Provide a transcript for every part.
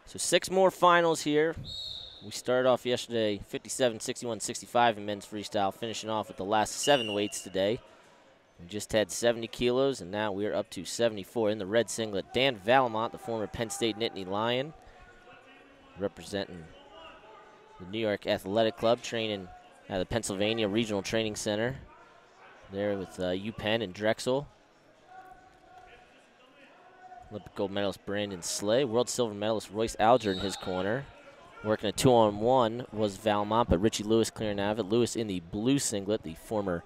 So 6 more finals here. We started off yesterday 57, 61, 65 in men's freestyle, finishing off with the last 7 weights today. We just had 70 kilos, and now we're up to 74 in the red singlet. Dan Vallimont, the former Penn State Nittany Lion, representing the New York Athletic Club, training at the Pennsylvania Regional Training Center there with UPenn and Drexel. Olympic gold medalist Brandon Slay, world silver medalist Royce Alger in his corner. Working a 2-on-1 was Vallimont, but Richie Lewis clearing out of it. Lewis in the blue singlet, the former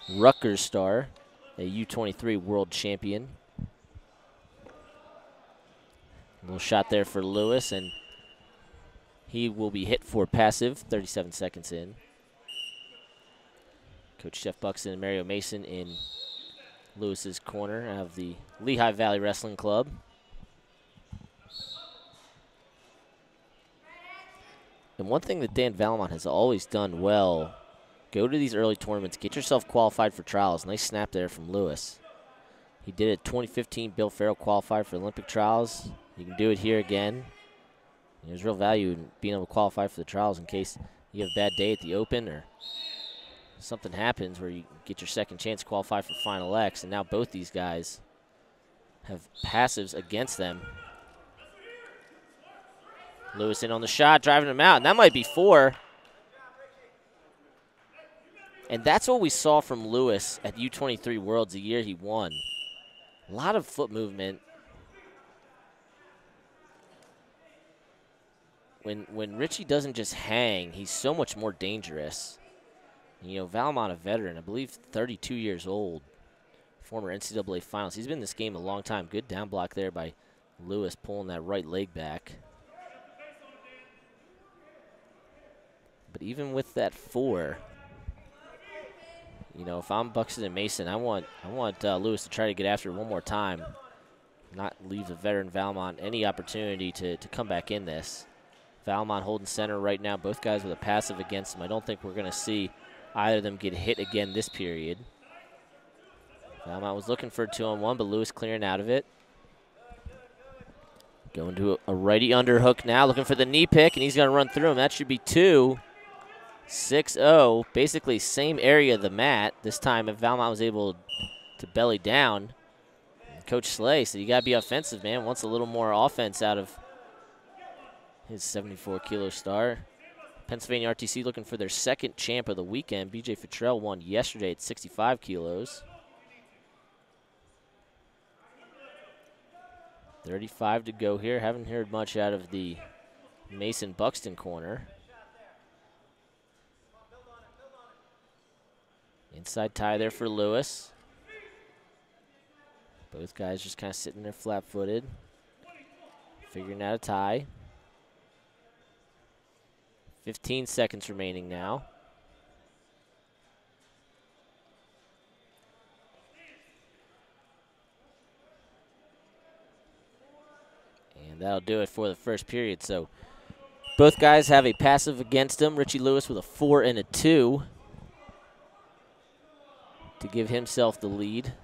Rutgers star, a U23 world champion. A little shot there for Lewis, and he will be hit for passive, 37 seconds in. Coach Jeff Buxton and Mario Mason in Lewis's corner of the Lehigh Valley Wrestling Club. And one thing that Dan Vallimont has always done well, go to these early tournaments, get yourself qualified for trials. Nice snap there from Lewis. He did it 2015. Bill Farrell qualified for Olympic trials. You can do it here again. There's real value in being able to qualify for the trials in case you have a bad day at the Open or something happens where you get your second chance to qualify for Final X. And now both these guys have passives against them. Lewis in on the shot, driving him out, and that might be 4. And that's what we saw from Lewis at U23 Worlds the year he won. A lot of foot movement. When Richie doesn't just hang, he's so much more dangerous. You know, Vallimont, a veteran, I believe 32 years old, former NCAA finals. He's been in this game a long time. Good down block there by Lewis, pulling that right leg back. But even with that 4, you know, if I'm Buxton and Mason, I want Lewis to try to get after it one more time, not leave the veteran Vallimont any opportunity to come back in this. Vallimont holding center right now, both guys with a passive against him. I don't think we're going to see either of them get hit again this period. Vallimont was looking for a 2-on-1, but Lewis clearing out of it. Going to a righty underhook now, looking for the knee pick, and he's going to run through him. That should be 2. 6-0, basically same area of the mat. This time if Vallimont was able to belly down. And Coach Slay said, you got to be offensive, man. Wants a little more offense out of his 74-kilo star. Pennsylvania RTC looking for their second champ of the weekend. BJ Futrell won yesterday at 65 kilos. 35 to go here. Haven't heard much out of the Mason-Buxton corner. Inside tie there for Lewis. Both guys just kind of sitting there flat-footed, figuring out a tie. 15 seconds remaining now. And that'll do it for the first period. So both guys have a passive against them. Richie Lewis with a 4 and a 2. To give himself the lead.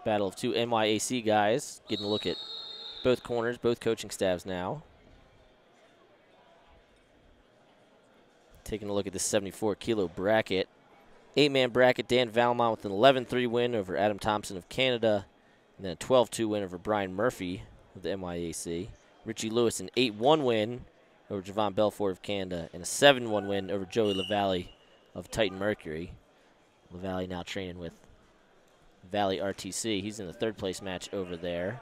Battle of 2 NYAC guys. Getting a look at both corners, both coaching staffs now. Taking a look at this 74-kilo bracket. 8-man bracket, Dan Vallimont with an 11-3 win over Adam Thompson of Canada. And then a 12-2 win over Brian Murphy of the NYAC. Richie Lewis an 8-1 win over Javon Belfort of Canada. And a 7-1 win over Joey LaValle of Titan Mercury. LaValle now training with Valley RTC. He's in the 3rd place match over there.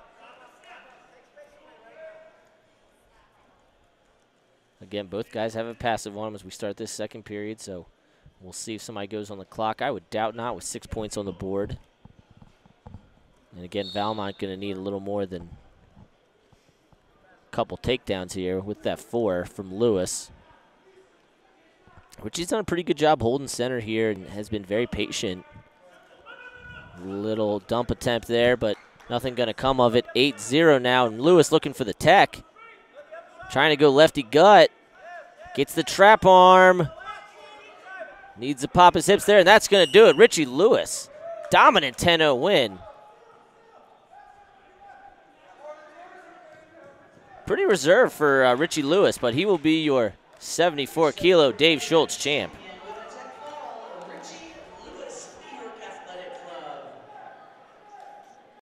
Again, both guys have a passive on them as we start this second period, so we'll see if somebody goes on the clock. I would doubt not with 6 points on the board. And again, Vallimont going to need a little more than a couple takedowns here with that 4 from Lewis. Richie's done a pretty good job holding center here and has been very patient. Little dump attempt there, but nothing going to come of it. 8-0 now, and Lewis looking for the tech. Trying to go lefty gut. Gets the trap arm. Needs to pop his hips there, and that's going to do it. Richie Lewis, dominant 10-0 win. Pretty reserved for Richie Lewis, but he will be your 74-kilo Dave Schultz champ.